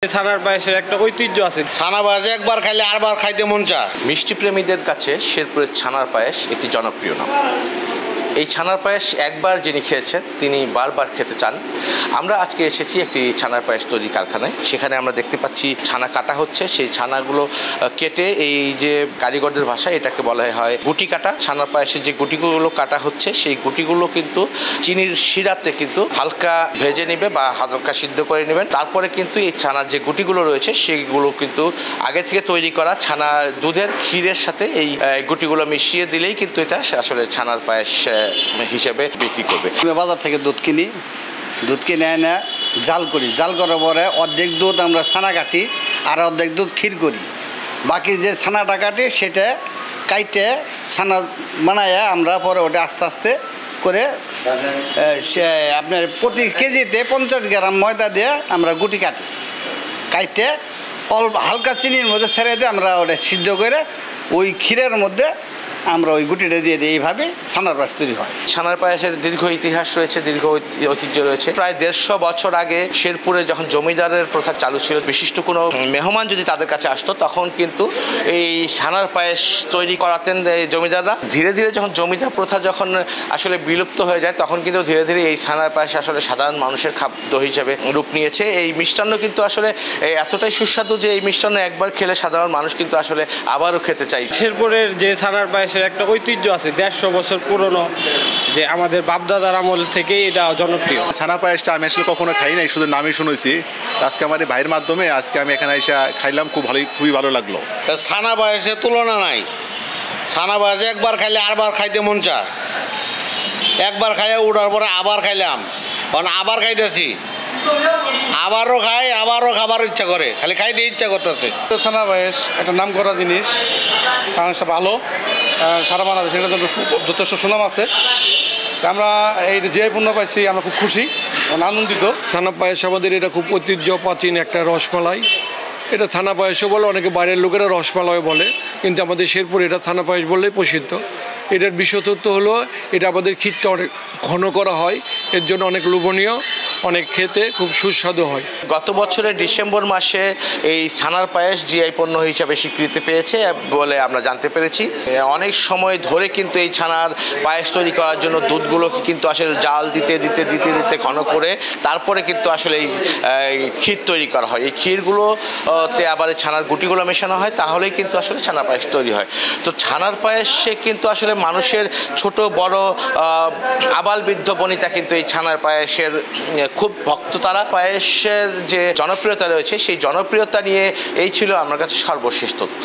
ছানার পায়েসের একটা ঐতিহ্য আছে। ছানা পায়েস একবার খাইলে আরবার খাইতে মন চায়। মিষ্টি প্রেমীদের কাছে শেরপুরের ছানার পায়েস একটি জনপ্রিয় নাম। এই ছানার পায়েস একবার যিনি খেয়েছেন তিনি বারবার খেতে চান। আমরা আজকে এসেছি একটি ছানার পায়েস তৈরি কারখানায়। সেখানে আমরা দেখতে পাচ্ছি ছানা কাটা হচ্ছে। সেই ছানাগুলো কেটে এই যে কারিগরদের ভাষায় এটাকে বলা হয় গুটি কাটা। ছানার পায়েসের যে গুটিগুলো কাটা হচ্ছে সেই গুটিগুলো কিন্তু চিনির শিরাতে কিন্তু হালকা ভেজে নেবে বা হালকা সিদ্ধ করে নেবেন। তারপরে কিন্তু এই ছানার যে গুটিগুলো রয়েছে সেইগুলো কিন্তু আগে থেকে তৈরি করা ছানা দুধের ক্ষীরের সাথে এই গুটিগুলো মিশিয়ে দিলেই কিন্তু এটা আসলে ছানার পায়েস হিসেবে বিক্রি করবে। বাজার থেকে দুধ কিনে এনে জাল করি। জাল করার পরে অর্ধেক দুধ আমরা ছানা কাটি আর অর্ধেক দুধ ক্ষীর করি। বাকি যে ছানাটা কাটি সেটা কাইটে ছানা বানায় আমরা পরে ওটা আস্তে আস্তে করে সে আপনার প্রতি কেজিতে 50 গ্রাম ময়দা দিয়ে আমরা গুটি কাটি। কাইটে অল্প হালকা চিনির মধ্যে ছেড়ে দিয়ে আমরা ওটা সিদ্ধ করে ওই ক্ষীরের মধ্যে আমরা ওই গুটিটা দিয়ে দিই। এইভাবে ছানার পায়েস তৈরি হয়। ছানার পায়েসের দীর্ঘ ইতিহাস রয়েছে, দীর্ঘ ঐতিহ্য রয়েছে। প্রায় 150 বছর আগে শেরপুরে যখন জমিদারের প্রথা চালু ছিল, বিশিষ্ট কোনো মেহমান যদি তাদের কাছে আসতো তখন কিন্তু এই ছানার পায়েস তৈরি করাতেন জমিদাররা। ধীরে ধীরে যখন জমিদার প্রথা যখন আসলে বিলুপ্ত হয়ে যায় তখন কিন্তু ধীরে ধীরে এই ছানার পায়েস আসলে সাধারণ মানুষের খাদ্য হিসেবে রূপ নিয়েছে। এই মিষ্টান্ন কিন্তু আসলে এতটাই সুস্বাদু যে এই মিষ্টান্ন একবার খেলে সাধারণ মানুষ কিন্তু আসলে আবারও খেতে চাই। শেরপুরের যে ছানার পায়েসের একটা ঐতিহ্য আছে, 150 বছর পুরনো, যে আমাদের বাপদাদার আমল থেকেই এটা জনপ্রিয়। ছানা পায়েসটা আমি আসলে কখনো খাই নাই, শুধু নামই শুনেছি। আজকে আমার এই ভাইয়ের মাধ্যমে আজকে আমি এখানে এসে খাইলাম, খুবই ভালো লাগলো। ছানা পায়েসের তুলনা নাই। ছানা পায়েস একবার খাইলে আরবার খাইতে মন চায়। একবার খাইয়ে উঠার পরে আবার খাইলাম, কারণ আবার খাইতেছি, আবারও খাই, আবারও খাবার ইচ্ছা করে, খালি খাইতে ইচ্ছা করতেছে। ছানা পায়েস একটা নাম করা জিনিস। ছানাটা ভালো, সারা বাংলাদেশে সেটা যথেষ্ট সুনাম আছে। আমরা এই যে পণ্য পাইছি আমরা খুব খুশি, আনন্দিত। ছানা পায়েস আমাদের এটা খুব ঐতিহ্য প্রাচীন একটা রসমালাই। এটা থানা পায়েসও বলে, অনেকে বাইরের লোকেরা রসমালাই বলে, কিন্তু আমাদের শেরপুর এটা থানা পায়েস বললেই প্রসিদ্ধ। এটার বিশেষত্ব হলো এটা আমাদের ক্ষীরটা অনেক ঘন করা হয়, এর জন্য অনেক লোভনীয়, অনেক খেতে খুব সুস্বাদু হয়। গত বছরের ডিসেম্বর মাসে এই ছানার পায়েস জিআই পণ্য হিসাবে স্বীকৃতি পেয়েছে বলে আমরা জানতে পেরেছি। অনেক সময় ধরে কিন্তু এই ছানার পায়েস তৈরি করার জন্য দুধগুলোকে কিন্তু আসলে জাল দিতে ঘন করে তারপরে কিন্তু আসলে এই ক্ষীর তৈরি করা হয়। এই ক্ষীরগুলোতে আবার ছানার গুটিগুলো মেশানো হয়, তাহলেই কিন্তু আসলে ছানার পায়েস তৈরি হয়। তো ছানার পায়েসে কিন্তু আসলে মানুষের ছোট বড় আবাল বৃদ্ধ বনিতা কিন্তু এই ছানার পায়েসের খুব ভক্ত। তারা পায়েসের যে জনপ্রিয়তা রয়েছে সেই জনপ্রিয়তা নিয়ে এই ছিল আমার কাছে সর্বশেষ তথ্য।